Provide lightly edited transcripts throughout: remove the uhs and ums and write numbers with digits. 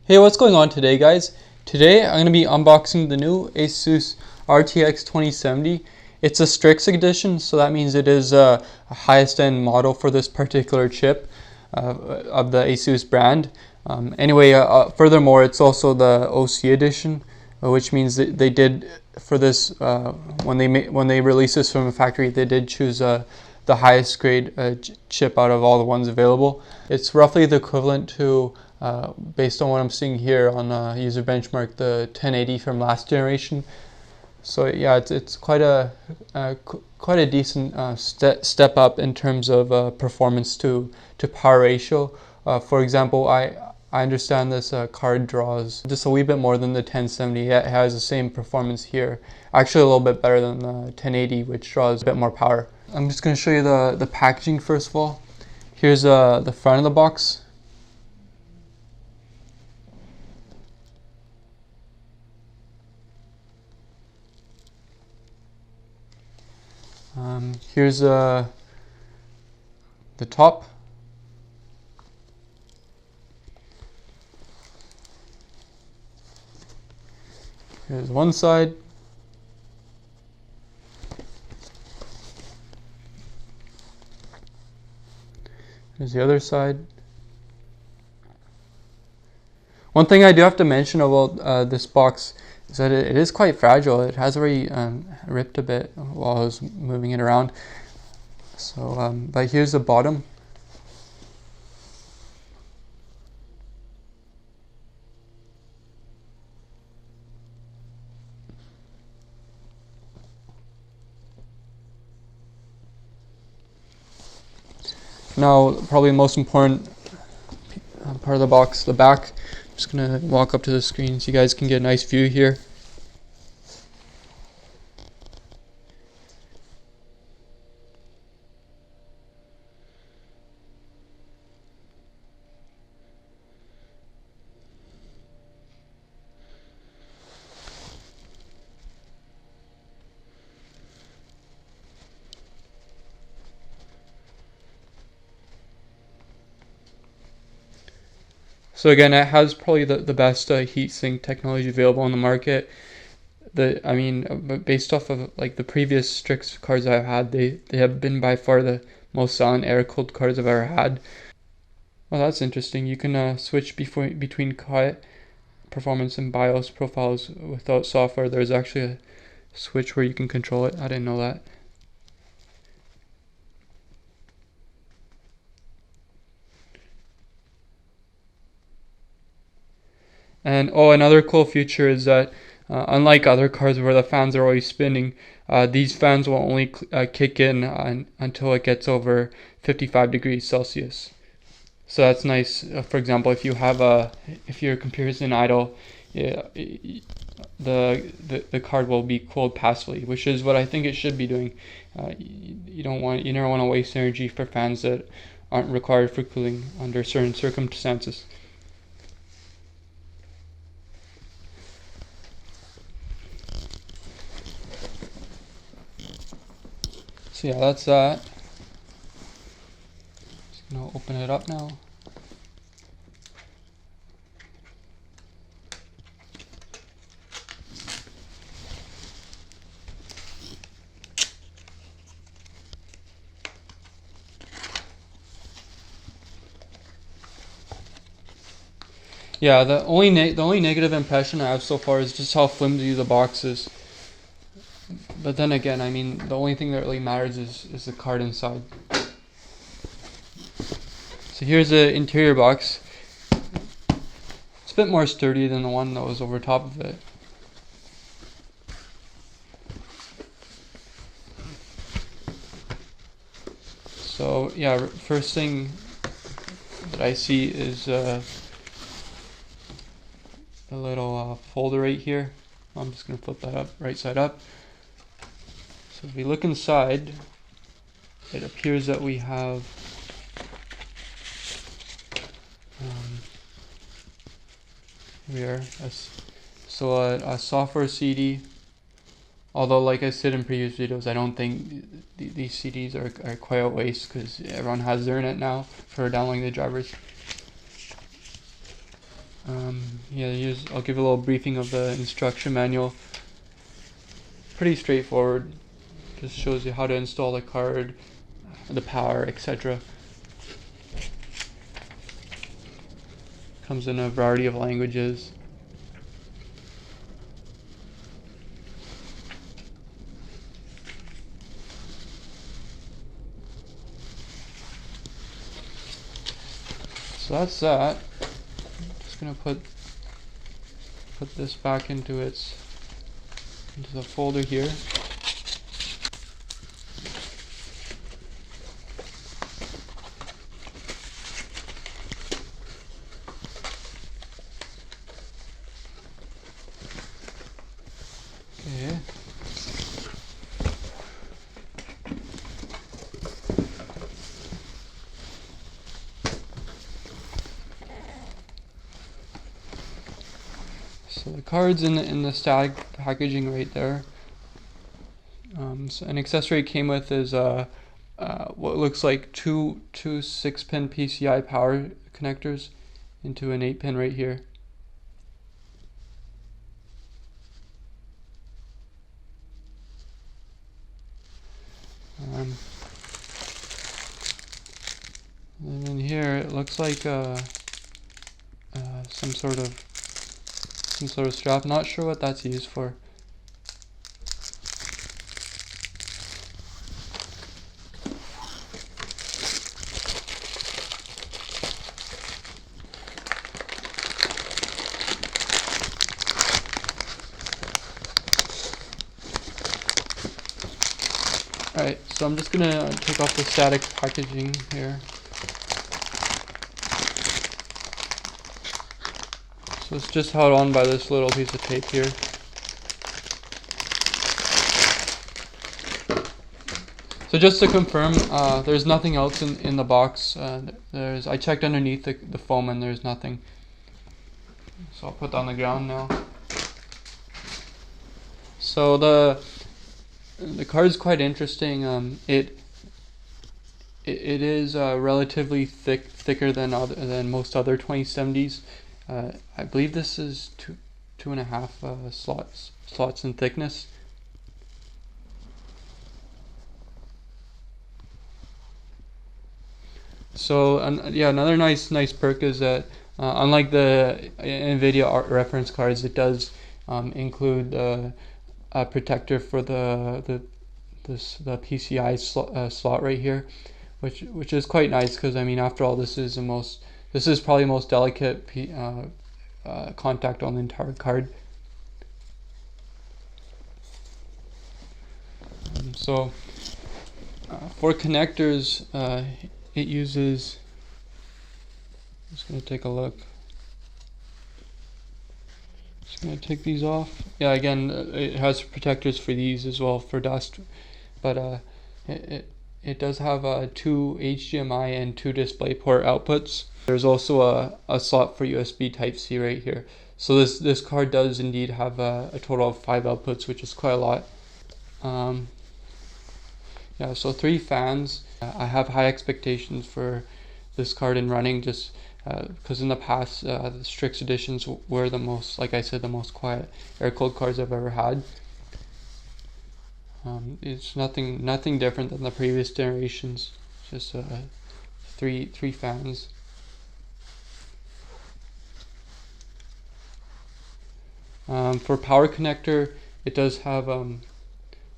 Hey, what's going on today, guys? Today I'm going to be unboxing the new ASUS RTX 2070. It's a Strix edition, so that means it is a highest end model for this particular chip of the ASUS brand. Furthermore, it's also the OC edition, which means that they did for this when they released this from the factory, they did choose the highest grade chip out of all the ones available. It's roughly the equivalent to based on what I'm seeing here on user benchmark, the 1080 from last generation. So yeah, it's quite a decent step up in terms of performance to power ratio. For example, I understand this card draws just a wee bit more than the 1070. It has the same performance here, actually a little bit better than the 1080, which draws a bit more power. I'm just going to show you the packaging first of all. Here's the front of the box. Here's the top. Here's one side. Here's the other side. One thing I do have to mention about this box is that it is quite fragile. It has already ripped a bit while I was moving it around. So, but here's the bottom. Now, probably the most important part of the box, the back. I'm just gonna walk up to the screen so you guys can get a nice view here. So again, it has probably the best heatsink technology available on the market. Based off of like the previous Strix cards I've had, they have been by far the most silent air-cooled cards I've ever had. Well, that's interesting. You can switch between quiet performance and BIOS profiles without software. There's actually a switch where you can control it. I didn't know that. And another cool feature is that unlike other cards where the fans are always spinning, these fans will only kick in until it gets over 55 degrees Celsius. So that's nice. For example, if your computer is in idle, the card will be cooled passively, which is what I think it should be doing. You never want to waste energy for fans that aren't required for cooling under certain circumstances. So yeah, that's that. Just gonna open it up now. Yeah, the only negative impression I have so far is just how flimsy the box is. But then again, I mean, the only thing that really matters is the card inside. So here's the interior box. It's a bit more sturdy than the one that was over top of it. So yeah, first thing that I see is a little folder right here. I'm just going to flip that up, right side up. So if we look inside, it appears that we have a software CD. Although, like I said in previous videos, I don't think these CDs are quite a waste because everyone has their internet now for downloading the drivers. Yeah, I'll give a little briefing of the instruction manual. Pretty straightforward. Just shows you how to install the card, the power, etc. Comes in a variety of languages. So that's that. Just gonna put this back into the folder here. Okay. So the card's in the static packaging right there. So an accessory it came with is what looks like two 6-pin PCI power connectors into an 8-pin right here. And in here it looks like some sort of strap. Not sure what that's used for. Alright, so I'm just gonna take off the static packaging here. So it's just held on by this little piece of tape here. So just to confirm, there's nothing else in the box. I checked underneath the foam and there's nothing. So I'll put that on the ground now. So the card is quite interesting. It is relatively thicker than most other 2070s. I believe this is 2.5 slots in thickness. So yeah, another nice perk is that unlike the NVIDIA reference cards, it does include a protector for the PCI slot right here, which is quite nice, because I mean, after all, this is probably the most delicate contact on the entire card. So for connectors, it uses, I'm just going to take a look. Just going to take these off. Yeah, again, it has protectors for these as well for dust, but it does have 2 HDMI and 2 DisplayPort outputs. There's also a slot for USB Type-C right here. So this card does indeed have a total of 5 outputs, which is quite a lot. Yeah, so 3 fans. I have high expectations for this card in running, just because in the past the Strix editions were the most, like I said, the most quiet air-cooled cards I've ever had. It's nothing different than the previous generations. Just three fans. For power connector, it does have 1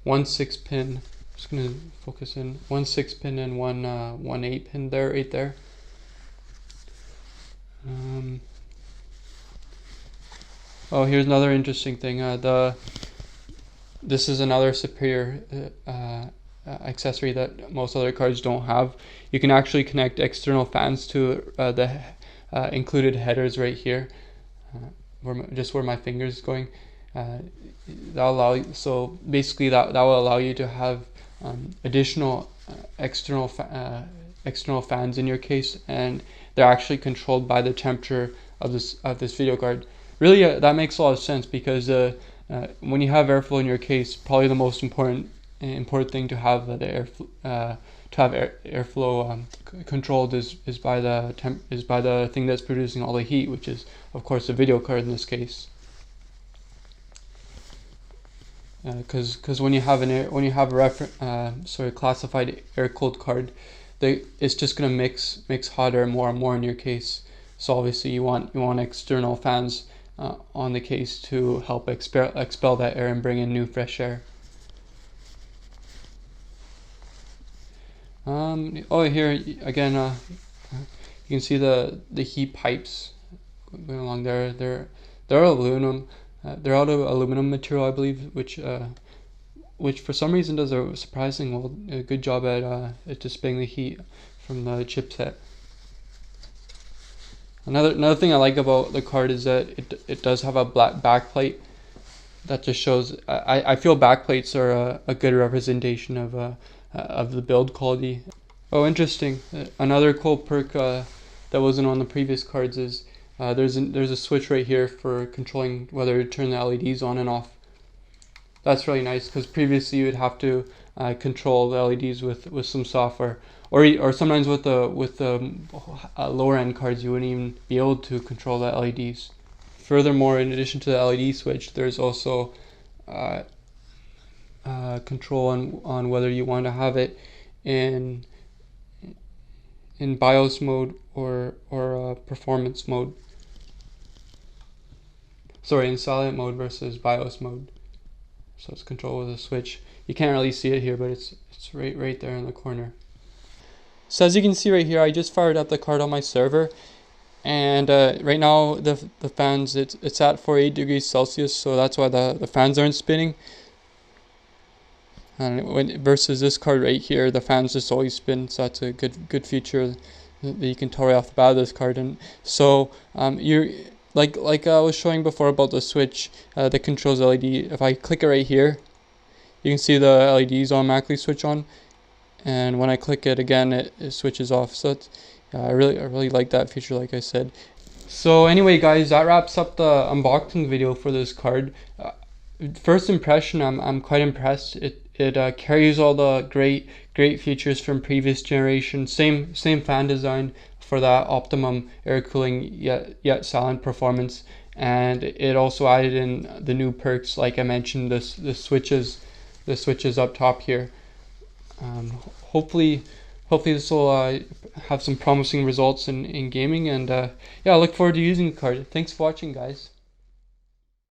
6-pin. Just gonna focus in 1 6-pin and one 8-pin there, right there. Oh, here's another interesting thing. This is another superior accessory that most other cards don't have. You can actually connect external fans to the included headers right here, where my finger's going. That'll allow you, so basically that will allow you to have additional external fans in your case, and they're actually controlled by the temperature of this video card. Really, that makes a lot of sense, because when you have airflow in your case, probably the most important thing to have the have airflow controlled is by the thing that's producing all the heat, which is of course the video card in this case. Because when you have a classified air-cooled card, it's just gonna mix hot air more and more in your case. So obviously you want external fans on the case to help expel that air and bring in new fresh air. Here again, you can see the heat pipes going along there. They're aluminum. They're out of aluminum material, I believe, which for some reason does a surprisingly good job at displaying the heat from the chipset. Another thing I like about the card is that it does have a black backplate. That just shows. I feel backplates are a good representation of the build quality. Oh, interesting. Another cool perk that wasn't on the previous cards is there's a switch right here for controlling whether to turn the LEDs on and off. That's really nice, because previously you would have to control the LEDs with some software, or sometimes with the lower end cards you wouldn't even be able to control the LEDs. Furthermore, in addition to the LED switch, there's also control on whether you want to have it in BIOS mode or performance mode. Sorry, in silent mode versus BIOS mode. So it's controlled with a switch. You can't really see it here, but it's right there in the corner. So as you can see right here, I just fired up the card on my server, and right now the fans, it's at 48 degrees Celsius, so that's why the fans aren't spinning. And versus this card right here, the fans just always spin, so that's a good feature that you can tell right off the bat of this card. And so you're like I was showing before about the switch that controls LED. If I click it right here, you can see the LEDs automatically switch on, and when I click it again, it switches off. So it's, I really like that feature, like I said. So anyway, guys, that wraps up the unboxing video for this card. First impression, I'm quite impressed. It carries all the great features from previous generation. Same fan design for that optimum air cooling yet silent performance, and it also added in the new perks, like I mentioned, the switches up top here. Hopefully this will have some promising results in gaming, and yeah, I look forward to using the card. Thanks for watching, guys.